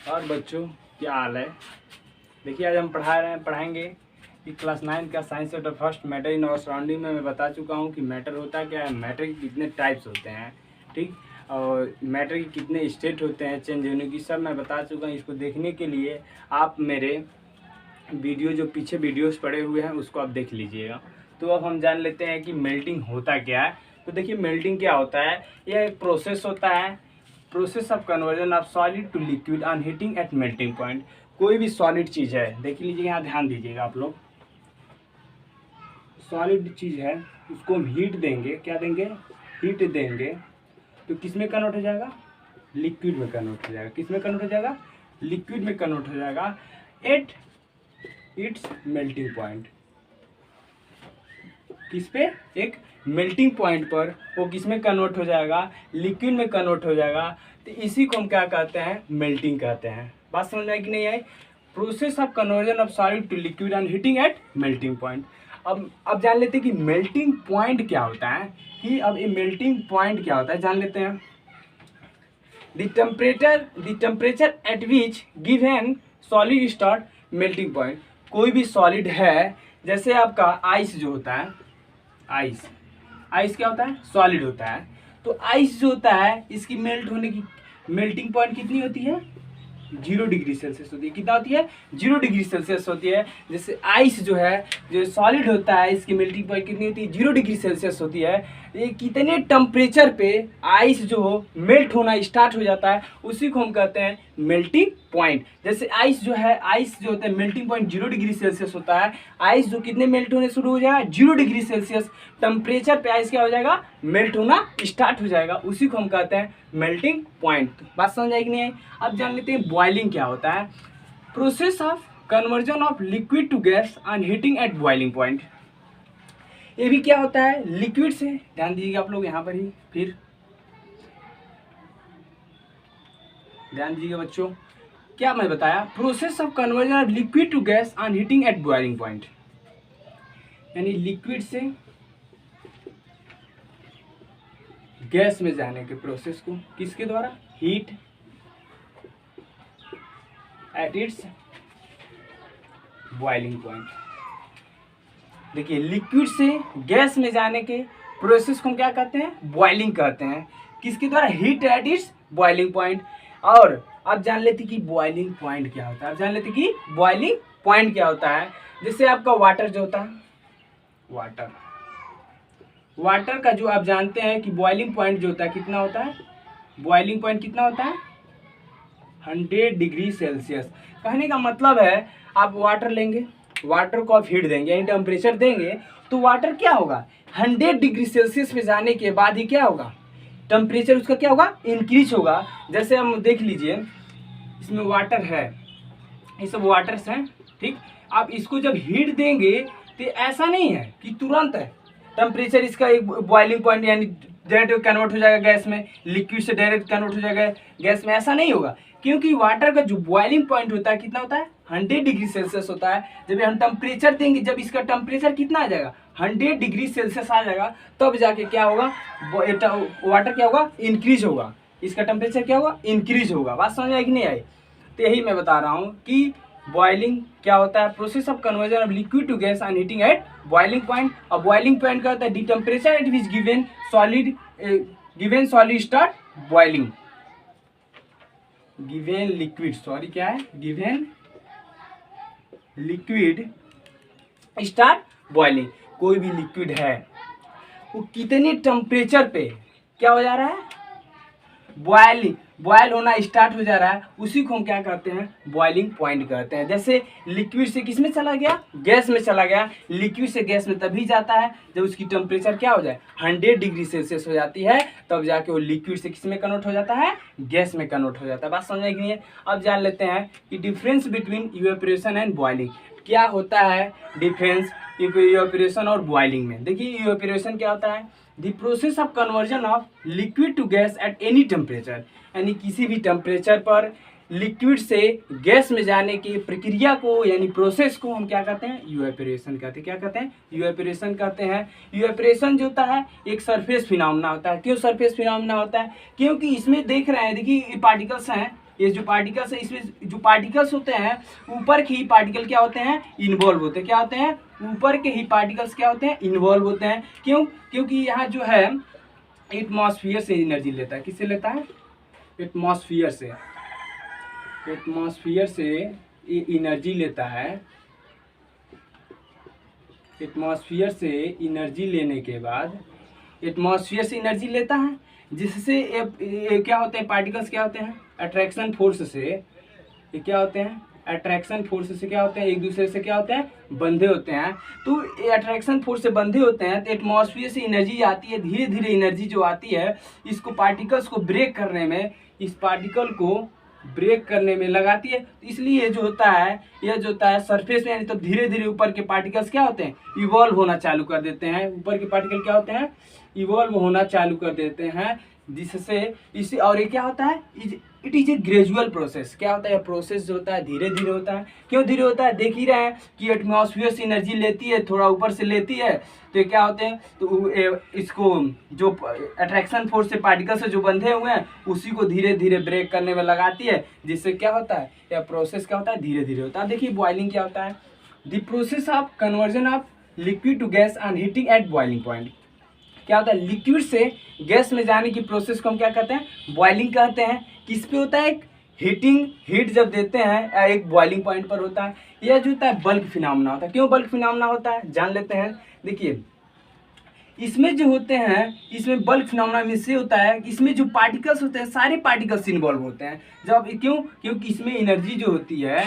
और बच्चों क्या हाल है। देखिए आज हम पढ़ाएंगे कि क्लास 9 का science chapter first matter in our surrounding में मैं बता चुका हूँ कि मैटर होता क्या है, मैटर के कितने टाइप्स होते हैं, ठीक, और मैटर के कितने स्टेट होते हैं चेंज होने की, सब मैं बता चुका हूँ। इसको देखने के लिए आप मेरे वीडियो जो पीछे वीडियोस पड़े हुए हैं उसको आप देख लीजिएगा। तो अब हम जान लेते हैं कि मेल्टिंग होता क्या है। तो देखिए मेल्टिंग क्या होता है, यह एक प्रोसेस होता है, process of conversion of solid to liquid on heating at melting point. कोई भी सॉलिड चीज़ है, देख लीजिए यहाँ ध्यान दीजिएगा आप लोग, सॉलिड चीज़ है उसको हम हीट देंगे, क्या देंगे, हीट देंगे, तो किस में कन्वर्ट हो जाएगा, लिक्विड में कन्वर्ट हो जाएगा। किस में कन्वर्ट हो जाएगा, लिक्विड में कन्वर्ट हो जाएगा एट इट्स मेल्टिंग पॉइंट। किस पे, एक मेल्टिंग पॉइंट पर वो किस में कन्वर्ट हो जाएगा, लिक्विड में कन्वर्ट हो जाएगा। तो इसी को हम क्या कहते हैं, मेल्टिंग कहते हैं। बात समझ में आई कि नहीं आई। Process of conversion of solid to liquid and heating at melting point. अब जान लेते हैं कि मेल्टिंग पॉइंट क्या होता है, कि अब ये मेल्टिंग पॉइंट क्या होता है जान लेते हैं। The temperature at which given solid start melting point. कोई भी सॉलिड है, जैसे आपका आइस जो होता है, आइस, आइस क्या होता है, सॉलिड होता है। तो आइस जो होता है इसकी मेल्ट होने की मेल्टिंग पॉइंट कितनी होती है, 0 डिग्री सेल्सियस होती है। कितना होती है, 0 डिग्री सेल्सियस होती है। जैसे आइस जो है, जो सॉलिड होता है, इसकी मेल्टिंग पॉइंट कितनी होती है, 0 डिग्री सेल्सियस होती है। ये कितने टेम्परेचर पे आइस जो मेल्ट होना स्टार्ट हो जाता है उसी को हम कहते हैं मेल्टिंग पॉइंट। जैसे आइस जो है, आइस जो होता है मेल्टिंग पॉइंट 0 डिग्री सेल्सियस होता है। आइस जो कितने मेल्ट होने शुरू हो जाएगा, 0 डिग्री सेल्सियस टेम्परेचर पे आइस क्या हो जाएगा, मेल्ट होना स्टार्ट हो जाएगा, उसी को हम कहते हैं मेल्टिंग पॉइंट। बात समझ आएगी नहीं है। अब जान लेते हैं बॉइलिंग क्या होता है। Process of conversion of liquid to gas on heating at boiling point. ये भी क्या होता है, लिक्विड से, ध्यान दीजिएगा आप लोग यहाँ पर ही, फिर ध्यान दीजिएगा बच्चों, क्या मैं बताया, process of conversion of liquid to gas on heating at boiling point. यानी लिक्विड से गैस में जाने के प्रोसेस को किसके द्वारा, heat at its boiling point. देखिए लिक्विड से गैस में जाने के प्रोसेस को हम क्या कहते हैं, बॉइलिंग कहते हैं। किसके द्वारा, heat at its boiling point. और अब जान लेते कि बॉइलिंग पॉइंट क्या होता है। अब जान लेते कि बॉइलिंग पॉइंट क्या होता है। जैसे आपका वाटर जो होता है, वाटर का जो आप जानते हैं कि बॉइलिंग पॉइंट जो होता है कितना होता है, बॉइलिंग पॉइंट कितना होता है, 100 डिग्री सेल्सियस। कहने का मतलब है आप वाटर लेंगे, वाटर को आप हीट देंगे यानी टेम्परेचर देंगे, तो वाटर क्या होगा, 100 डिग्री सेल्सियस पे जाने के बाद ही क्या होगा, टेम्परेचर उसका क्या होगा, इंक्रीज होगा। जैसे हम देख लीजिए इसमें वाटर है, ये सब वाटर्स हैं, ठीक। आप इसको जब हीट देंगे तो ऐसा नहीं है कि तुरंत है टेम्परेचर इसका एक बॉइलिंग पॉइंट यानी डायरेक्ट कन्वर्ट हो जाएगा गैस में, लिक्विड से डायरेक्ट कन्वर्ट हो जाएगा गैस में, ऐसा नहीं होगा। क्योंकि वाटर का जो बॉइलिंग पॉइंट होता है कितना होता है, 100 डिग्री सेल्सियस होता है। जब हम टेम्परेचर देंगे, जब इसका टेम्परेचर कितना आ जाएगा, 100 डिग्री सेल्सियस आ जाएगा, तब जाके क्या होगा, वाटर क्या होगा, इंक्रीज होगा, इसका टेम्परेचर क्या होगा, इंक्रीज होगा। बात समझ आई कि नहीं आई। तो यही मैं बता रहा हूँ कि बॉइलिंग क्या होता है, process of conversion of liquid to gas and heating at boiling point. और बॉइलिंग पॉइंट क्या होता है, the temperature at which given solid start boiling, given liquid, sorry क्या है, गिवन लिक्विड स्टार्ट बॉइलिंग। कोई भी लिक्विड है वो कितने टेम्परेचर पे क्या हो जा रहा है, बॉयल होना स्टार्ट हो जा रहा है, उसी को हम क्या कहते हैं, बॉइलिंग पॉइंट कहते हैं। जैसे लिक्विड से किस में चला गया, गैस में चला गया। लिक्विड से गैस में तभी जाता है जब उसकी टेम्परेचर क्या हो जाए, 100 डिग्री सेल्सियस हो जाती है, तब जाके वो लिक्विड से किस में कन्वर्ट हो जाता है, गैस में कन्वर्ट हो जाता है। बात समझ आई कि नहीं है। अब जान लेते हैं कि difference between evaporation and boiling क्या होता है, डिफरेंस इवेपोरेशन और बॉइलिंग में। देखिए इवेपोरेशन क्या होता है, the process of conversion of liquid to gas at any temperature, यानी किसी भी टेम्परेचर पर लिक्विड से गैस में जाने की प्रक्रिया को यानी प्रोसेस को हम क्या कहते हैं, इवेपोरेशन कहते हैं। क्या कहते हैं, इवेपोरेशन कहते हैं। इवेपोरेशन जो होता है एक सरफेस फिनोमेना होता है। क्यों सरफेस फिनोमेना होता है, क्योंकि इसमें देख रहे हैं, देखिए पार्टिकल्स हैं, ये जो पार्टिकल्स है इसमें जो पार्टिकल्स होते हैं ऊपर के ही पार्टिकल क्या होते हैं, इन्वॉल्व होते हैं। क्या होते हैं, ऊपर के ही पार्टिकल्स क्या होते हैं, इन्वॉल्व होते हैं। क्यों, क्योंकि यहाँ जो है एटमॉस्फेयर से एनर्जी लेता है। किससे लेता है, एटमॉस्फेयर से। एटमॉस्फेयर से ये एनर्जी लेता है। एटमॉस्फेयर से एनर्जी लेने के बाद एटमॉस्फेयर से एनर्जी लेता है, जिससे ये क्या होते हैं, पार्टिकल्स क्या होते हैं, अट्रैक्शन फोर्स से ये क्या होते हैं, अट्रैक्शन फोर्स से क्या होते हैं, एक दूसरे से क्या होते हैं, बंधे होते हैं। तो ये अट्रैक्शन फोर्स से बंधे होते हैं तो एटमॉस्फेयर से एनर्जी आती है, धीरे धीरे एनर्जी जो आती है इसको पार्टिकल्स को ब्रेक करने में, इस पार्टिकल को ब्रेक करने में लगाती है। इसलिए जो होता है, यह जो होता है सरफेस में, तो धीरे धीरे ऊपर के पार्टिकल्स क्या होते हैं, इवॉल्व होना चालू कर देते हैं। ऊपर के पार्टिकल क्या होते हैं, इवॉल्व होना चालू कर देते हैं, जिससे इसे, और ये क्या होता है, it is a gradual process. क्या होता है, प्रोसेस जो होता है धीरे धीरे होता है। क्यों धीरे होता है, देख ही रहे हैं कि एटमॉस्फेयर से एनर्जी लेती है, थोड़ा ऊपर से लेती है, तो ये क्या होते हैं, तो इसको जो अट्रैक्शन फोर्स से पार्टिकल से जो बंधे हुए हैं उसी को धीरे धीरे ब्रेक करने में लगाती है, जिससे क्या होता है, यह प्रोसेस क्या होता है, धीरे धीरे होता है। देखिए बॉइलिंग क्या होता है, the process of conversion of liquid to gas on heating at boiling point. क्या होता है, लिक्विड से गैस में जाने की प्रोसेस को हम क्या कहते हैं, बॉइलिंग कहते हैं। किस पे होता है, एक हीट जब देते हैं एक बॉइलिंग पॉइंट पर होता है। यह जो होता है बल्क फिनोमेना होता है। क्यों बल्क फिनोमेना होता है, जान लेते हैं। देखिए इसमें जो होते हैं, इसमें बल्क फिनोमेना में से होता है, इसमें जो पार्टिकल्स होते हैं सारे पार्टिकल्स इन्वॉल्व होते हैं। जब क्यों, क्योंकि इसमें एनर्जी जो होती है,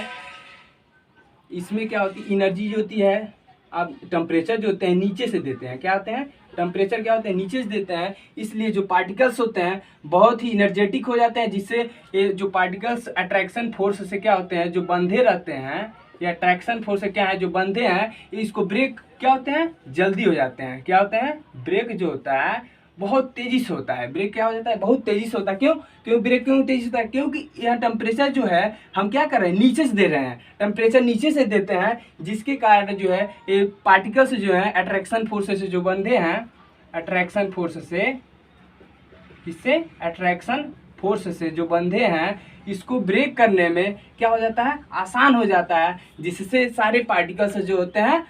इसमें क्या होती है, एनर्जी जो होती है, आप टेम्परेचर जो होते हैं नीचे से देते हैं। क्या होते हैं, टेम्परेचर क्या होते हैं, नीचे से देते हैं। इसलिए जो पार्टिकल्स होते हैं बहुत ही एनर्जेटिक हो जाते हैं, जिससे ये जो पार्टिकल्स अट्रैक्शन फोर्स से क्या होते हैं, जो बंधे रहते हैं, या अट्रैक्शन फोर्स से क्या है, जो बंधे हैं, इसको ब्रेक क्या होते हैं, जल्दी हो जाते हैं। क्या होते हैं, ब्रेक जो होता है बहुत तेजी से होता है। ब्रेक क्या हो जाता है, बहुत तेजी से होता है। क्यों ब्रेक क्यों तेजी से होता है, क्योंकि यहाँ टेम्परेचर जो है हम क्या कर रहे हैं, नीचे से दे रहे हैं, टेम्परेचर नीचे से देते हैं, जिसके कारण जो है ये पार्टिकल्स जो है अट्रैक्शन फोर्स से जो बंधे हैं, अट्रैक्शन फोर्स से, किससे, अट्रैक्शन फोर्स से जो बंधे हैं, इसको ब्रेक करने में क्या हो जाता है, आसान हो जाता है, जिससे सारे पार्टिकल्स जो होते हैं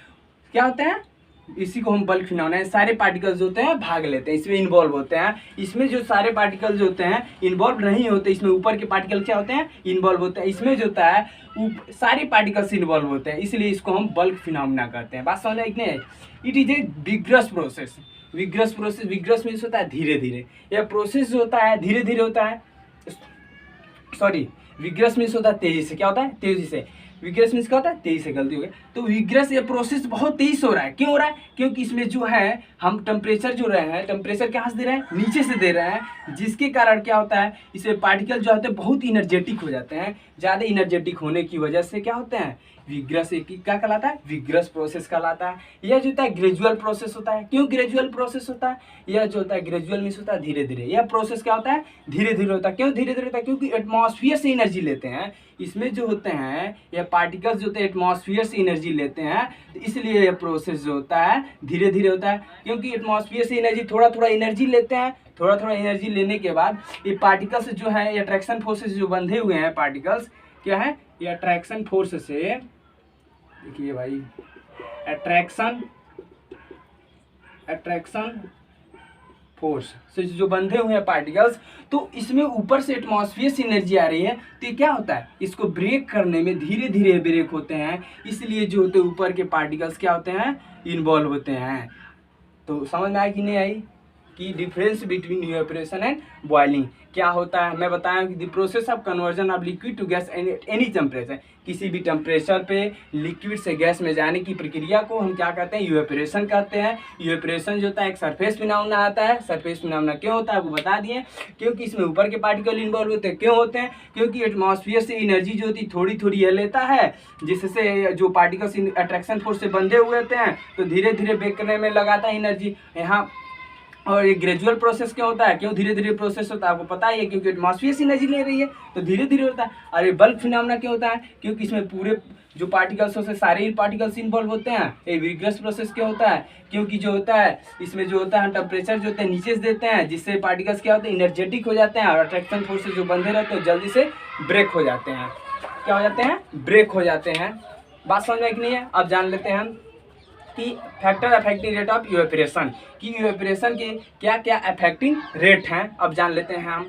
क्या होते हैं, इसी को हम बल्क फिनोमेना, सारे पार्टिकल्स होते हैं भाग लेते हैं, इसमें इन्वॉल्व होते हैं। इसमें जो सारे पार्टिकल्स होते हैं इन्वॉल्व नहीं होते, इसमें ऊपर के पार्टिकल क्या होते हैं, इन्वॉल्व होते हैं। इसमें जो होता है सारे पार्टिकल्स इन्वॉल्व होते हैं, इसलिए इसको हम बल्क फिनोमेना कहते हैं। बात समझ में नहीं, it is a vigorous process. Vigorous process, vigorous means होता है धीरे धीरे, यह प्रोसेस जो होता है धीरे धीरे होता है। सॉरी, विग्रस मीन्स होता है तेजी से। क्या होता है, तेजी से। विग्रस मीन्स क्या होता है, तेजी से, गलती हो गई। तो विग्रस ये प्रोसेस बहुत तेजी से हो रहा है। क्यों हो रहा है, क्योंकि इसमें जो है हम टेम्परेचर जो रहे हैं, टेम्परेचर कहाँ से दे रहे हैं, नीचे से दे रहे हैं, जिसके कारण क्या होता है, इसमें पार्टिकल जो होते हैं बहुत इनर्जेटिक हो जाते हैं। ज़्यादा इनर्जेटिक होने की वजह से क्या होते हैं, विग्रस, एक क्या कहलाता है, विग्रस प्रोसेस कहलाता है। यह जो होता है ग्रेजुअल प्रोसेस होता है। क्यों ग्रेजुअल प्रोसेस होता है, यह जो होता है ग्रेजुअल मीन्स होता है धीरे धीरे। यह प्रोसेस क्या होता है, धीरे धीरे होता है। क्यों धीरे धीरे होता है, क्योंकि एटमॉस्फेयर से एनर्जी लेते हैं। इसमें जो होते हैं यह पार्टिकल्स जो होते हैं एटमॉस्फेयर से एनर्जी लेते हैं, तो इसलिए यह प्रोसेस जो होता है धीरे धीरे होता है। क्योंकि एटमॉस्फेयर से एनर्जी थोड़ा थोड़ा एनर्जी लेते हैं, थोड़ा थोड़ा एनर्जी लेने के बाद ये पार्टिकल्स जो है, ये अट्रैक्शन फोर्स से जो बंधे हुए हैं पार्टिकल्स, क्या है, ये अट्रैक्शन फोर्स से, देखिए भाई, अट्रैक्शन फोर्स से जो बंधे हुए हैं पार्टिकल्स, तो इसमें ऊपर से एटमॉस्फेयर से एनर्जी आ रही है, तो ये क्या होता है, इसको ब्रेक करने में धीरे धीरे ब्रेक होते हैं। इसलिए जो होते हैं ऊपर के पार्टिकल्स क्या होते हैं, इन्वॉल्व होते हैं। तो समझ में आई कि नहीं आई कि difference between evaporation and boiling क्या होता है। मैं बताया कि the process of conversion of liquid to gas at any temperature, किसी भी टेम्परेचर पे लिक्विड से गैस में जाने की प्रक्रिया को हम क्या कहते हैं, इवेपोरेशन कहते हैं। इवेपोरेशन जो होता है एक सरफेस फिनोमेना आता है। सरफेस फिनोमेना क्यों होता है वो बता दिए, क्योंकि इसमें ऊपर के पार्टिकल इन्वॉल्व होते हैं। क्यों होते हैं, क्योंकि एटमॉस्फेयर से एनर्जी जो होती है थोड़ी थोड़ी यह लेता है, जिससे जो पार्टिकल्स अट्रैक्शन फोर्स से बंधे हुए होते हैं तो धीरे धीरे ब्रेक करने में लगाता है एनर्जी। यहाँ और ये ग्रेजुअल प्रोसेस क्या होता है, क्यों धीरे धीरे प्रोसेस होता है, आपको पता ही है, क्योंकि एटमॉस्फेयर से एनर्जी ले रही है तो धीरे धीरे होता है। और ये बल्क फिनोमेना क्यों होता है, क्योंकि इसमें पूरे जो पार्टिकल्स होते हैं सारे ही पार्टिकल्स इन्वॉल्व होते हैं। ये विग्रस प्रोसेस क्या होता है, क्योंकि जो होता है इसमें जो होता है टेम्परेचर जो होते हैं नीचे से देते हैं, जिससे पार्टिकल्स क्या होते हैं एनर्जेटिक हो जाते हैं और अट्रैक्शन फोर्स से जो बंधे रहते हैं जल्दी से ब्रेक हो जाते हैं। क्या हो जाते हैं, ब्रेक हो जाते हैं। बात समझ में कि नहीं है। अब जान लेते हैं हम कि factor affecting rate of evaporation, कि इवेपोरेशन के क्या क्या अफेक्टिंग रेट हैं। अब जान लेते हैं हम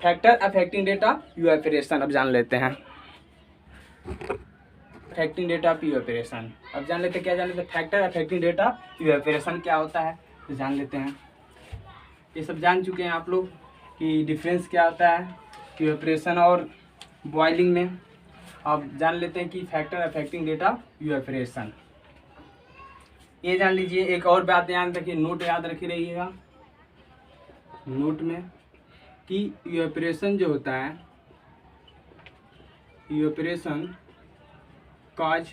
factor affecting rate of evaporation. अब जान लेते हैं अफेक्टिंग रेट ऑफ इवेपोरेशन। अब जान लेते हैं क्या जान लेते हैं, factor affecting rate of evaporation क्या होता है तो जान लेते हैं। ये सब जान चुके हैं आप लोग कि डिफरेंस क्या होता है इवेपोरेशन और बॉइलिंग में। अब जान लेते हैं कि factor affecting rate of evaporation. ये जान लीजिए। एक और बात याद रखिए, नोट याद रखी रहिएगा नोट में, कि इवेपोरेशन जो होता है, इवेपोरेशन काज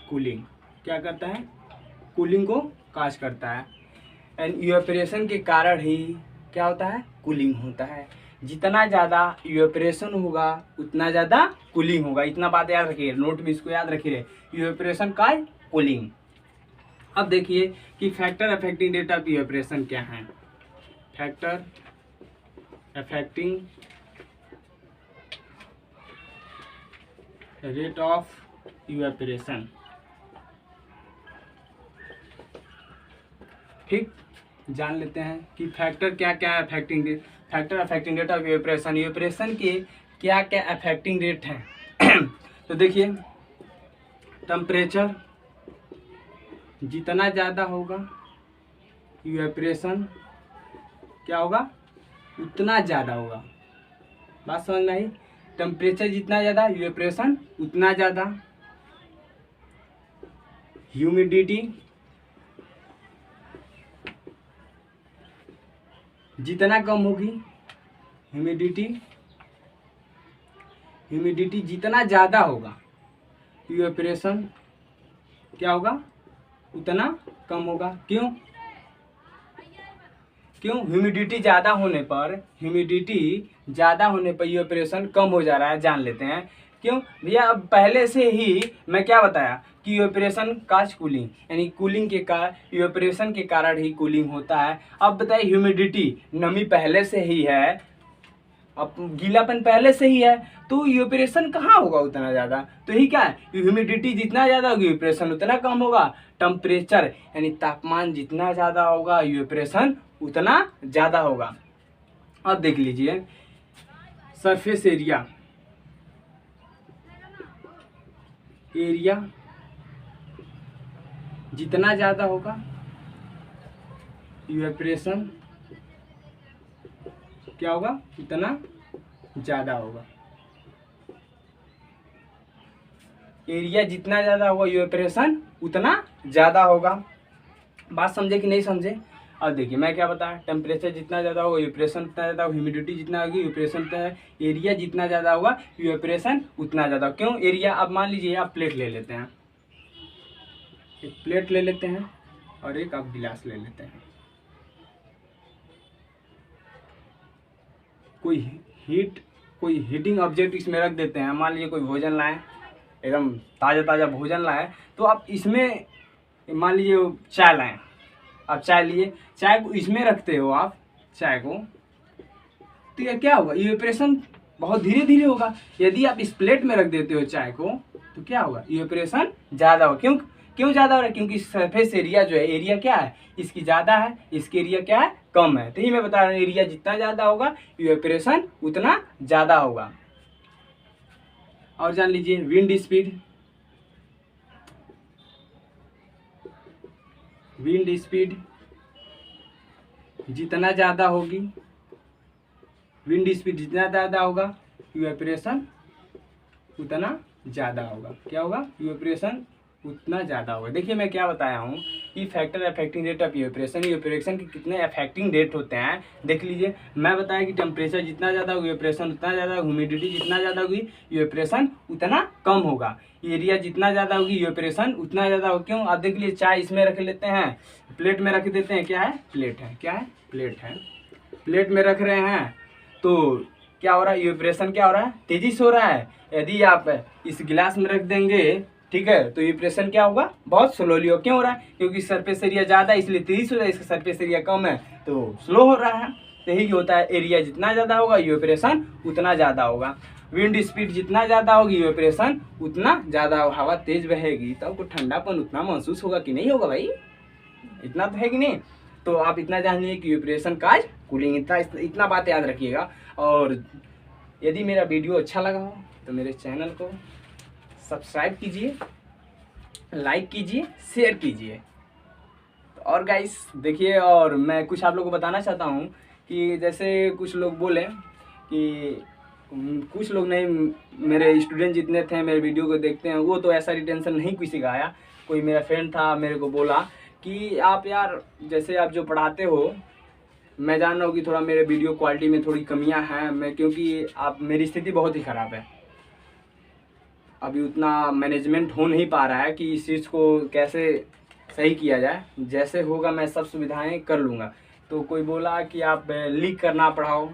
कूलिंग, क्या करता है, कूलिंग को काज करता है। एंड इवेपोरेशन के कारण ही क्या होता है, कूलिंग होता है। जितना ज़्यादा इवेपोरेशन होगा उतना ज़्यादा कूलिंग होगा। इतना बात याद रखिए, नोट में इसको याद रखिए, इवेपोरेशन का कूलिंग। अब देखिए कि factor affecting rate of evaporation क्या है। Factor affecting rate of evaporation, ठीक, जान लेते हैं कि फैक्टर क्या क्या affecting rate, factor affecting rate of evaporation, evaporation के क्या क्या अफेक्टिंग रेट हैं। तो देखिए टेम्परेचर जितना ज़्यादा होगा इवेपोरेशन क्या होगा, उतना ज़्यादा होगा। बात समझ में आई। टेम्परेचर जितना ज़्यादा इवेपोरेशन उतना ज़्यादा। ह्यूमिडिटी जितना कम होगी, ह्यूमिडिटी जितना ज़्यादा होगा इवेपोरेशन क्या होगा, उतना कम होगा। क्यों, ह्यूमिडिटी ज़्यादा होने पर इवेपोरेशन कम हो जा रहा है। जान लेते हैं क्यों भैया। अब पहले से ही मैं क्या बताया कि इवेपोरेशन काज कूलिंग, यानी कूलिंग के कारण, इवेपोरेशन के कारण ही कूलिंग होता है। अब बताइए ह्यूमिडिटी, नमी पहले से ही है, अब गीलापन पहले से ही है, तो इवेपोरेशन कहाँ होगा उतना ज़्यादा। तो यही क्या है, ह्यूमिडिटी जितना ज़्यादा होगी इवेपोरेशन उतना कम होगा। टेम्परेचर यानी तापमान जितना ज़्यादा होगा इवेपोरेशन उतना ज़्यादा होगा। अब देख लीजिए सरफेस एरिया, जितना ज़्यादा होगा इवेपोरेशन क्या होगा, उतना ज़्यादा होगा। एरिया जितना ज़्यादा होगा इवेपोरेशन उतना ज़्यादा होगा। बात समझे कि नहीं समझे। अब देखिए मैं क्या बताया, टेम्परेचर जितना ज़्यादा होगा इवेपोरेशन उतना ज़्यादा होगा, ह्यूमिडिटी जितना होगी इवेपोरेशन उतना, एरिया जितना ज़्यादा होगा इवेपोरेशन उतना ज़्यादा। क्यों एरिया, अब मान लीजिए आप प्लेट ले लेते हैं, एक प्लेट ले लेते हैं और एक आप गिलास ले लेते हैं। कोई हीटिंग ऑब्जेक्ट इसमें रख देते हैं। मान लीजिए कोई भोजन लाए, एकदम ताज़ा ताज़ा भोजन लाए, तो आप इसमें मान लीजिए चाय लाएं, आप चाय लिए, चाय को इसमें रखते हो आप चाय को, तो ये क्या होगा, इवेपोरेशन बहुत धीरे धीरे होगा। यदि आप इस प्लेट में रख देते हो चाय को तो क्या होगा, इवेपोरेशन ज़्यादा होगा। क्यों ज़्यादा हो रहा है, क्योंकि सरफेस एरिया जो है, एरिया क्या है इसकी ज़्यादा है, इसकी एरिया क्या है कम है। तो ये मैं बता रहा हूँ, एरिया जितना ज़्यादा होगा इवेपोरेशन उतना ज़्यादा होगा। और जान लीजिए विंड स्पीड जितना ज़्यादा होगी, विंड स्पीड जितना ज़्यादा होगा इवेपोरेशन उतना ज़्यादा होगा। क्या होगा, इवेपोरेशन उतना ज़्यादा होगा। देखिए मैं क्या बताया हूँ कि factor affecting rate of evaporation के कितने अफेक्टिंग रेट होते हैं देख लीजिए। मैं बताया कि टेम्परेचर जितना ज़्यादा होगी इवेपोरेशन उतना ज़्यादा, ह्यूमिडिटी जितना ज़्यादा होगी इवेपोरेशन उतना कम होगा, एरिया जितना ज़्यादा होगी इवेपोरेशन उतना ज़्यादा होगा। क्यों? आप देख लीजिए, चाय इसमें रख लेते हैं, प्लेट में रख देते हैं, क्या है? प्लेट है, क्या है? प्लेट है। प्लेट में रख रहे हैं तो क्या हो रहा है? इवेपोरेशन क्या हो रहा है? तेजी से हो रहा है। यदि आप इस गिलास में रख देंगे, ठीक है, तो इवेपोरेशन क्या होगा? बहुत स्लोली हो। क्यों हो रहा है? क्योंकि सरफेस एरिया ज़्यादा है इसलिए तेजी से हो रहा है, इसका सरफेस एरिया कम है तो स्लो हो रहा है। तो यही होता है, एरिया जितना ज़्यादा होगा इवेपोरेशन उतना ज़्यादा होगा। विंड स्पीड जितना ज़्यादा होगी इवेपोरेशन उतना ज़्यादा, हवा तेज बहेगी तो आपको ठंडापन उतना महसूस होगा कि नहीं होगा भाई? इतना तो है कि नहीं? तो आप इतना जान लीजिए कि इवेपोरेशन काज कूलिंग, इतना बात याद रखिएगा। और यदि मेरा वीडियो अच्छा लगा हो तो मेरे चैनल को सब्सक्राइब कीजिए, लाइक कीजिए, शेयर कीजिए। और गाइस देखिए, और मैं कुछ आप लोगों को बताना चाहता हूँ कि जैसे कुछ लोग बोले कि कुछ लोग नहीं, मेरे स्टूडेंट जितने थे मेरे वीडियो को देखते हैं वो तो ऐसा रिटेंशन नहीं किसी का आया। कोई मेरा फ्रेंड था, मेरे को बोला कि आप यार जैसे आप जो पढ़ाते हो, मैं जान रहा हूँ कि थोड़ा मेरे वीडियो क्वालिटी में थोड़ी कमियां हैं, मैं क्योंकि आप मेरी स्थिति बहुत ही ख़राब है, अभी उतना मैनेजमेंट हो नहीं पा रहा है कि इस चीज़ को कैसे सही किया जाए। जैसे होगा मैं सब सुविधाएं कर लूँगा। तो कोई बोला कि आप लिख कर ना पढ़ाओ,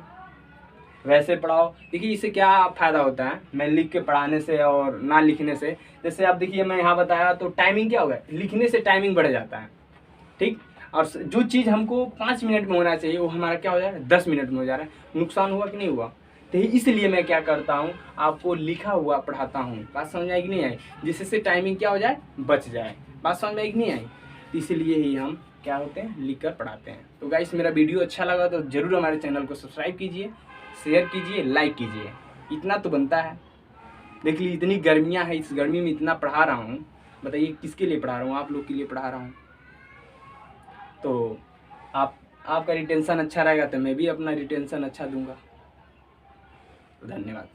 वैसे पढ़ाओ। देखिए इससे क्या फ़ायदा होता है मैं लिख के पढ़ाने से और ना लिखने से? जैसे आप देखिए मैं यहाँ बताया तो टाइमिंग क्या होगा, लिखने से टाइमिंग बढ़ जाता है, ठीक। और जो चीज़ हमको 5 मिनट में होना चाहिए वो हमारा क्या हो जा रहा है, 10 मिनट में हो जा रहा है। नुकसान हुआ कि नहीं हुआ? तो इसलिए मैं क्या करता हूँ, आपको लिखा हुआ पढ़ाता हूँ। बात समझ में आई कि नहीं आई? जिससे टाइमिंग क्या हो जाए, बच जाए। बात समझ में आई कि नहीं आई? तो इसलिए ही हम क्या होते हैं, लिख कर पढ़ाते हैं। तो गाइस मेरा वीडियो अच्छा लगा तो ज़रूर हमारे चैनल को सब्सक्राइब कीजिए, शेयर कीजिए, लाइक कीजिए। इतना तो बनता है। देख लीजिए इतनी गर्मियाँ हैं, इस गर्मी में इतना पढ़ा रहा हूँ, बताइए किसके लिए पढ़ा रहा हूँ? आप लोग के लिए पढ़ा रहा हूँ। तो आपका रिटेंशन अच्छा रहेगा तो मैं भी अपना रिटेंशन अच्छा दूंगा। धन्यवाद।